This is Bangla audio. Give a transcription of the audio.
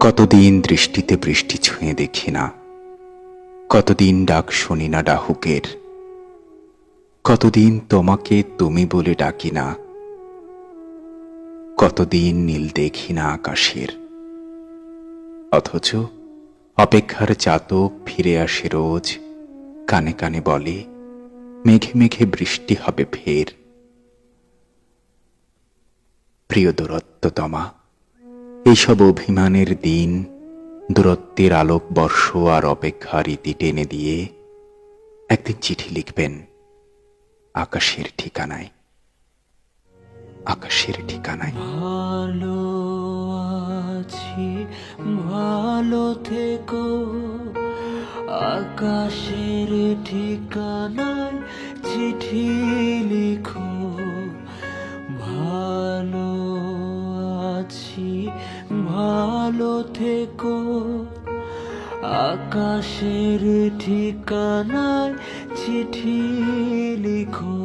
কতদিন দৃষ্টিতে বৃষ্টি ছুঁয়ে দেখি না, কতদিন ডাক শুনি না ডাহুকের, কতদিন তোমাকে তুমি বলে ডাকি না, কতদিন নীল দেখি না আকাশের। অথচ অপেক্ষার চাতক ফিরে আসে রোজ, কানে কানে বলে মেঘে মেঘে বৃষ্টি হবে ফের। প্রিয় দূরত্বতমা, এইসব অভিমানের দিন, দূরত্বের আলোক বর্ষ আর অপেক্ষার ইতি টেনে দিয়ে একদিন চিঠি লিখবেন আকাশের ঠিকানায়, আকাশের ঠিকানায়। ভালো আছি, ভালো থেকো, আকাশের ঠিকানায় চিঠি লিখো। ভালো আছি, ভালো থেকো, আকাশের ঠিকানায় চিঠি লিখো।